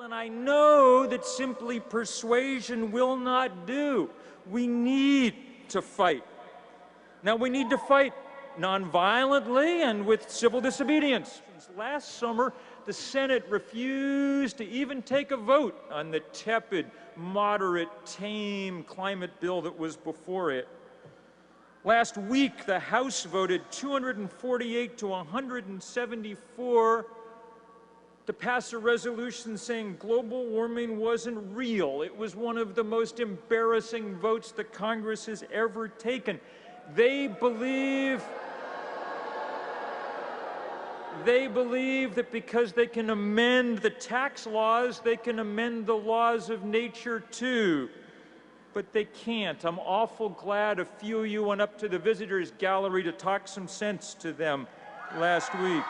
And I know that simply persuasion will not do. We need to fight. Now, we need to fight nonviolently and with civil disobedience. Last summer, the Senate refused to even take a vote on the tepid, moderate, tame climate bill that was before it. Last week, the House voted 248 to 174 to pass a resolution saying global warming wasn't real. It was one of the most embarrassing votes that Congress has ever taken. They believe that because they can amend the tax laws, they can amend the laws of nature too. But they can't. I'm awful glad a few of you went up to the visitors gallery to talk some sense to them last week.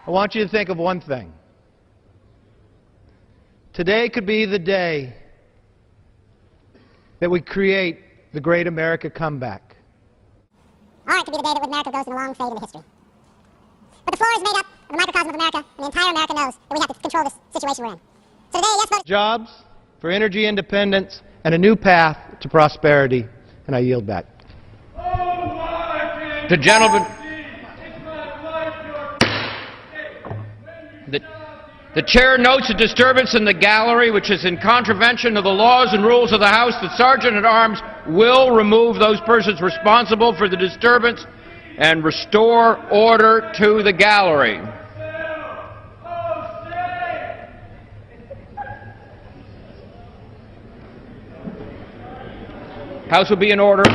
I want you to think of one thing. Today could be the day that we create the great America comeback. Or it could be the day that America goes in a long fade into history. But the floor is made up of the microcosm of America, and the entire America knows that we have to control this situation we're in. So today, yes, vote. Jobs, for energy independence, and a new path to prosperity. And I yield back. The gentleman. The chair notes a disturbance in the gallery which is in contravention of the laws and rules of the House. The Sergeant-at-Arms will remove those persons responsible for the disturbance and restore order to the gallery. House will be in order.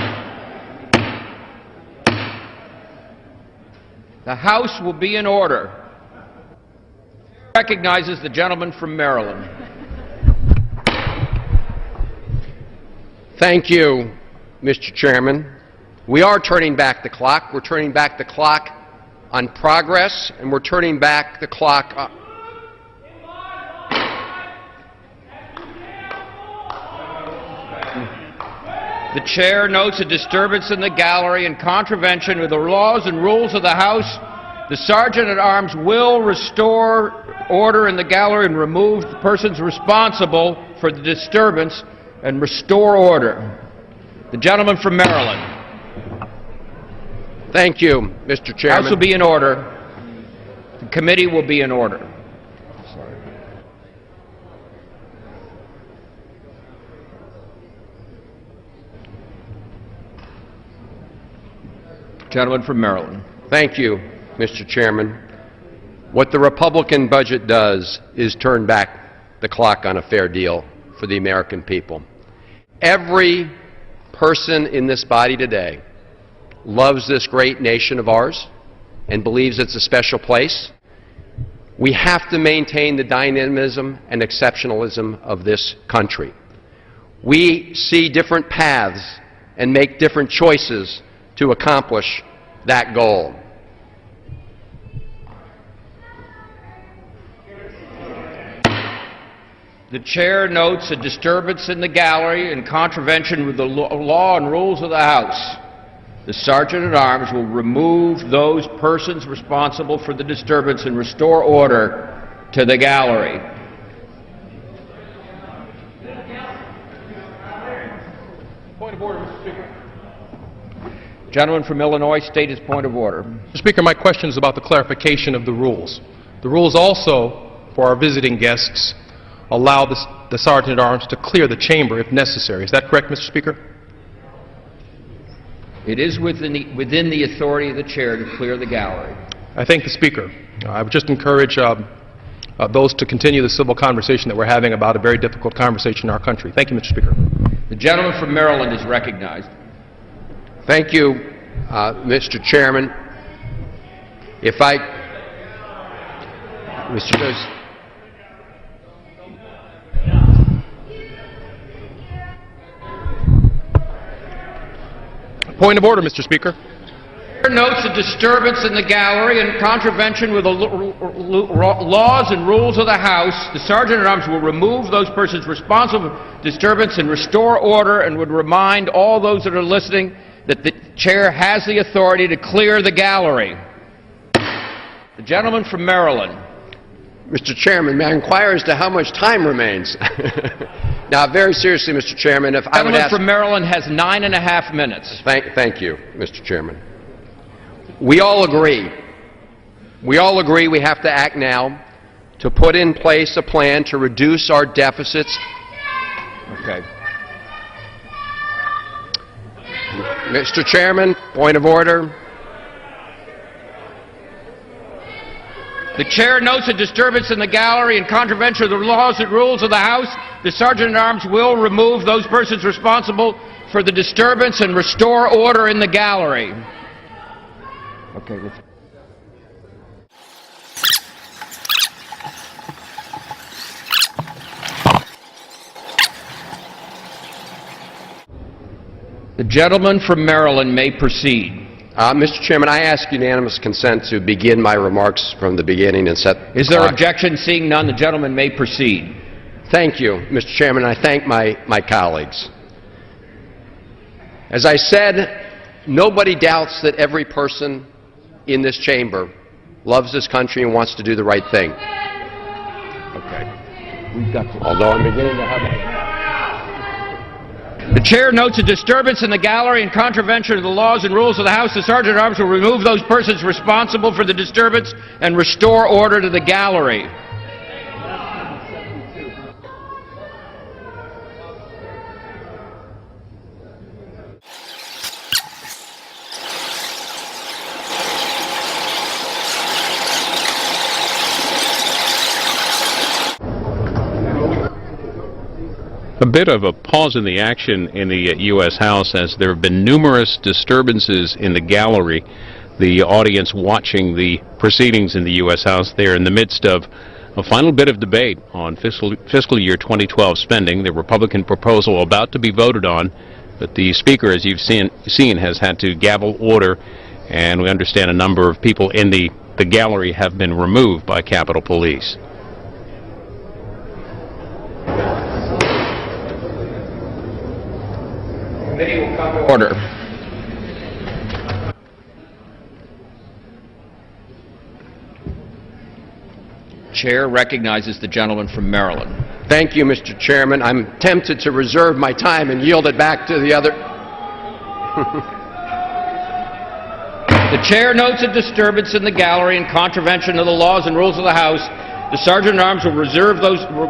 The House will be in order. Recognizes the gentleman from Maryland. Thank you, Mr. Chairman. We are turning back the clock. We're turning back the clock on progress, and we're turning back the clock on... The chair notes a disturbance in the gallery in contravention of the laws and rules of the House. The Sergeant-at-Arms will restore order in the gallery and remove the persons responsible for the disturbance and restore order. The gentleman from Maryland. Thank you, Mr. Chairman. House will be in order. The committee will be in order. Gentleman from Maryland. Thank you, Mr. Chairman. What the Republican budget does is turn back the clock on a fair deal for the American people. Every person in this body today loves this great nation of ours and believes it's a special place. We have to maintain the dynamism and exceptionalism of this country. We see different paths and make different choices to accomplish that goal. The chair notes a disturbance in the gallery in contravention with the law and rules of the House. The Sergeant-at-Arms will remove those persons responsible for the disturbance and restore order to the gallery. Point of order, Mr. Speaker. Gentleman from Illinois, state his point of order. Mr. Speaker, my question is about the clarification of the rules. The rules also, for our visiting guests, allow the Sergeant-at-Arms to clear the chamber if necessary. Is that correct, Mr. Speaker? It is within the authority of the chair to clear the gallery. I thank the Speaker. I would just encourage those to continue the civil conversation that we're having about a very difficult conversation in our country. Thank you, Mr. Speaker. The gentleman from Maryland is recognized. Thank you, Mr. Chairman. If I... Mr. President. Point of order, Mr. Speaker. Notes a disturbance in the gallery in contravention with the laws and rules of the House. The Sergeant-at-Arms will remove those persons responsible for disturbance and restore order, and would remind all those that are listening that the chair has the authority to clear the gallery. The gentleman from Maryland. Mr. Chairman, may I inquire as to how much time remains? Now, very seriously, Mr. Chairman, if I would ask... The gentleman from Maryland has 9.5 minutes. Thank you, Mr. Chairman. We all agree we have to act now to put in place a plan to reduce our deficits. Okay. Mr. Chairman, point of order. The chair notes a disturbance in the gallery in contravention of the laws and rules of the House. The Sergeant-at-Arms will remove those persons responsible for the disturbance and restore order in the gallery. Okay, the gentleman from Maryland may proceed. Mr. Chairman, I ask unanimous consent to begin my remarks from the beginning and set the Is there clock. objection? Seeing none, the gentleman may proceed. Thank you, Mr. Chairman. I thank my colleagues. As I said, nobody doubts that every person in this chamber loves this country and wants to do the right thing. Okay. We've got to, although I'm beginning to have... The chair notes a disturbance in the gallery in contravention of the laws and rules of the House. The Sergeant-at-Arms will remove those persons responsible for the disturbance and restore order to the gallery. A bit of a pause in the action in the U.S. House as there have been numerous disturbances in the gallery. The audience watching the proceedings in the U.S. House, they're in the midst of a final bit of debate on fiscal year 2012 spending, the Republican proposal about to be voted on, but the Speaker, as you've seen has had to gavel order, and we understand a number of people in the gallery have been removed by Capitol Police. Committee will come to order. Chair recognizes the gentleman from Maryland. Thank you, Mr. Chairman. I'm tempted to reserve my time and yield it back to the other... The chair notes a disturbance in the gallery in contravention of the laws and rules of the House. The Sergeant-at-Arms will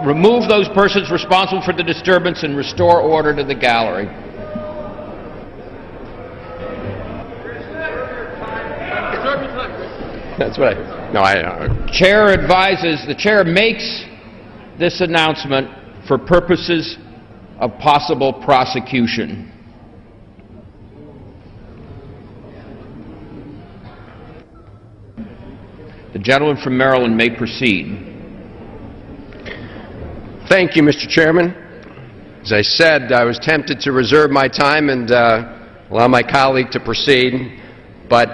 remove those persons responsible for the disturbance and restore order to the gallery. That's what The chair makes this announcement for purposes of possible prosecution. The gentleman from Maryland may proceed. Thank you, Mr. Chairman. As I said, I was tempted to reserve my time and allow my colleague to proceed, but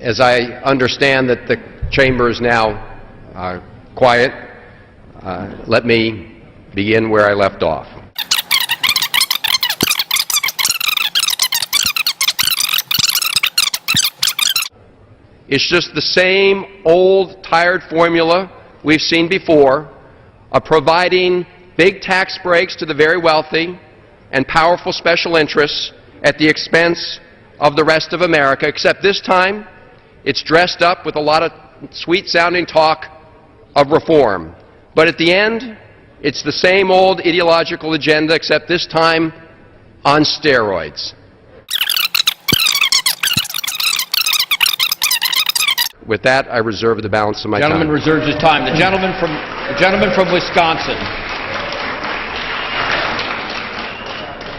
as I understand that the chamber is now quiet, let me begin where I left off. It's just the same old, tired formula we've seen before of providing big tax breaks to the very wealthy and powerful special interests at the expense of the rest of America, except this time it's dressed up with a lot of sweet-sounding talk of reform. But at the end, it's the same old ideological agenda, except this time on steroids. With that, I reserve the balance of my time. The gentleman reserves his time. The gentleman from Wisconsin.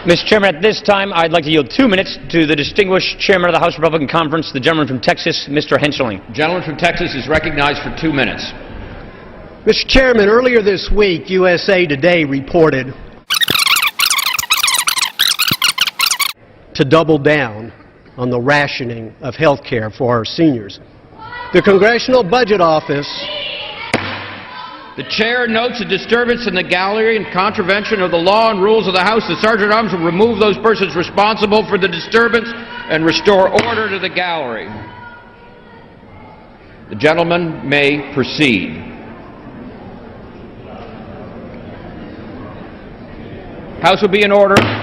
Mr. Chairman, at this time, I'd like to yield 2 minutes to the distinguished chairman of the House Republican Conference, the gentleman from Texas, Mr. Henschling. The gentleman from Texas is recognized for 2 minutes. Mr. Chairman, earlier this week, USA Today reported to double down on the rationing of health care for our seniors. The Congressional Budget Office... The chair notes a disturbance in the gallery in contravention of the law and rules of the House. The Sergeant-at-Arms will remove those persons responsible for the disturbance and restore order to the gallery. The gentleman may proceed. House will be in order.